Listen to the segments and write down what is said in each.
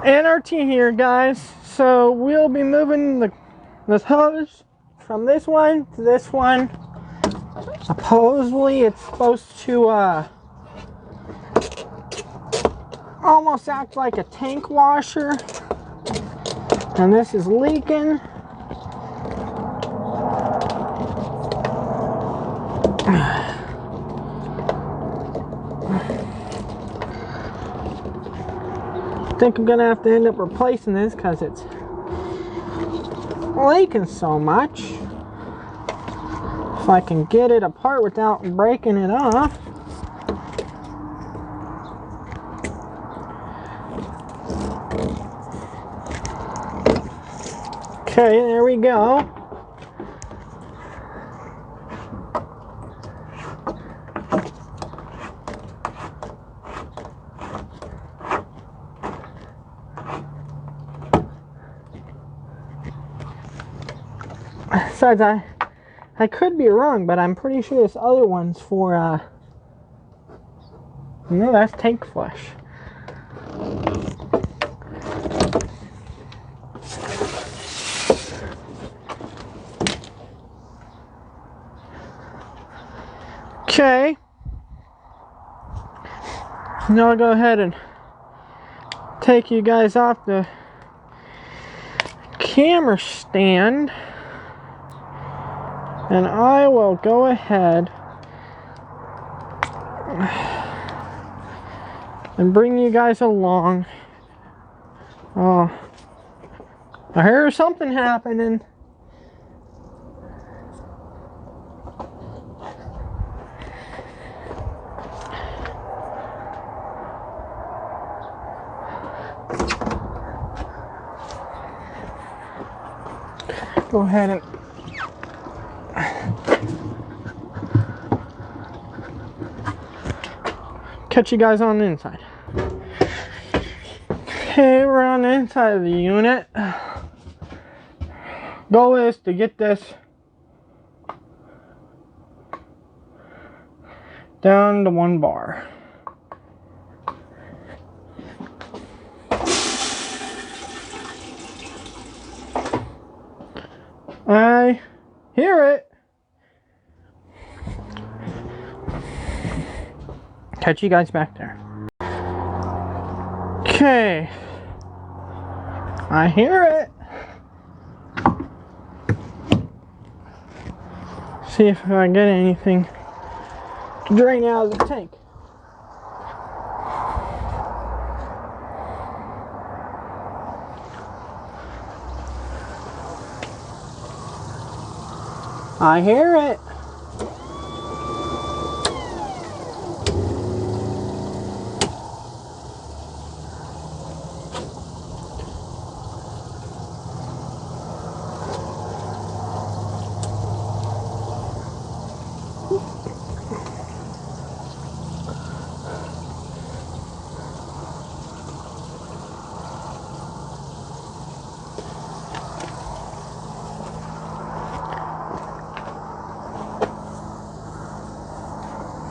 N.R.T here, guys. So we'll be moving this hose from this one to this one. Supposedly it's supposed to almost act like a tank washer, and this is leaking. I think I'm gonna have to end up replacing this because it's leaking so much. If I can get it apart without breaking it off. Okay, there we go. Besides, I could be wrong, but I'm pretty sure this other one's for, no, that's tank flush. Okay. Now I'll go ahead and take you guys off the camera stand. And I will go ahead and bring you guys along. Oh, I hear something happening. Go ahead and catch you guys on the inside. Okay, we're on the inside of the unit. Goal is to get this down to 1 bar. I hear it. Catch you guys back there. Okay. I hear it. See if I get anything to drain out of the tank. I hear it.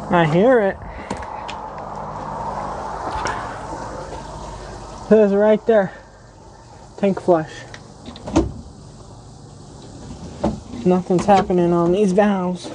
I hear it. It is right there. Tank flush. Nothing's happening on these valves.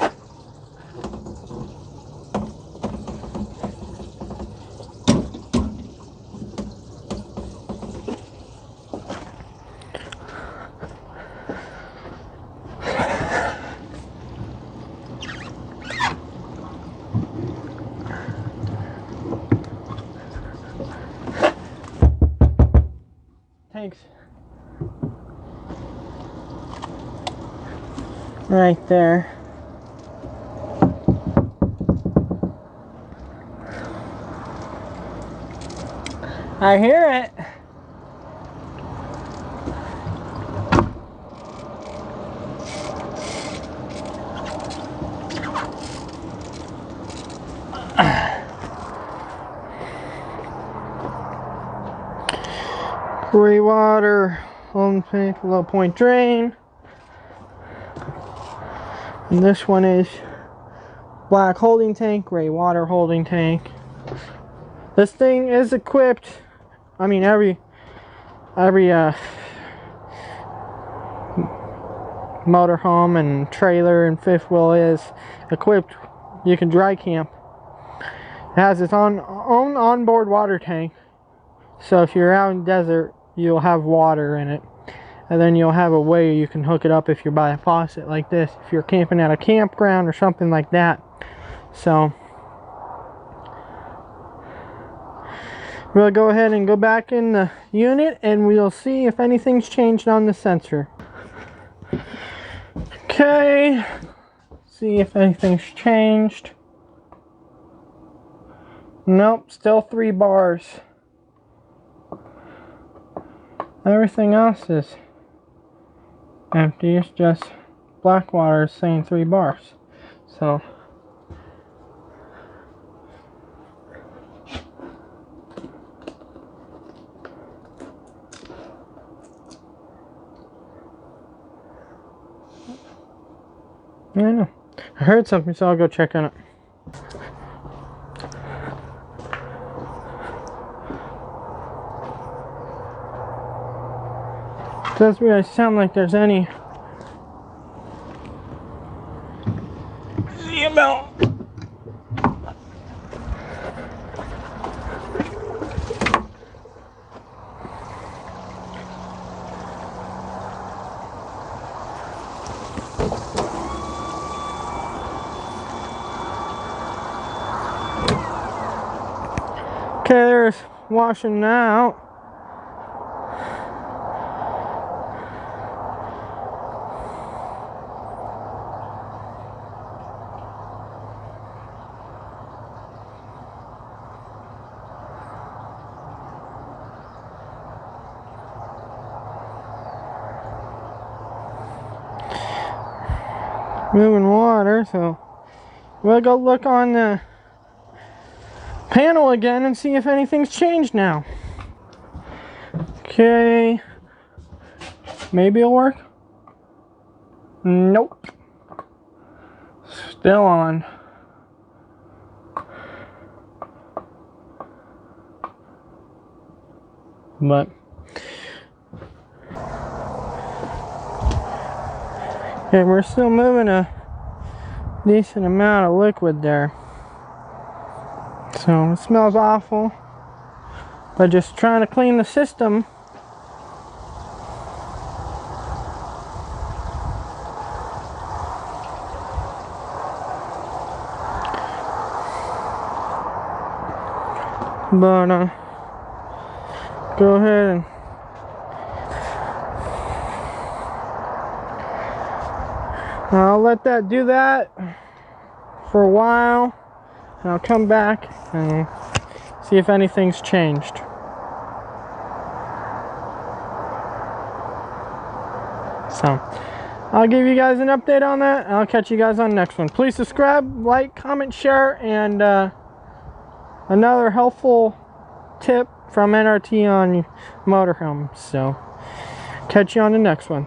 Tanks right there. I hear it. Gray water, holding tank, low point drain. And this one is black holding tank, gray water holding tank. This thing is equipped, I mean every motorhome and trailer and fifth wheel is equipped. You can dry camp. It has its own onboard water tank, so if you're out in the desert, you'll have water in it, and then you'll have a way you can hook it up if you're by a faucet like this, if you're camping at a campground or something like that. So we'll go ahead and go back in the unit, and we'll see if anything's changed on the sensor. Okay, see if anything's changed. Nope, still 3 bars. Everything else is empty. It's just Blackwater saying 3 bars. So I know. I heard something, so I'll go check on it. Doesn't really sound like there's any about. Okay, there's washing now. Moving water, so we'll go look on the panel again and see if anything's changed now. Okay, maybe it'll work. Nope, still on. But okay, we're still moving a decent amount of liquid there. So it smells awful, but just trying to clean the system. But go ahead and I'll let that do that for a while, and I'll come back and see if anything's changed. So I'll give you guys an update on that, and I'll catch you guys on the next one. Please subscribe, like, comment, share, and another helpful tip from N.R.T on motorhomes. So catch you on the next one.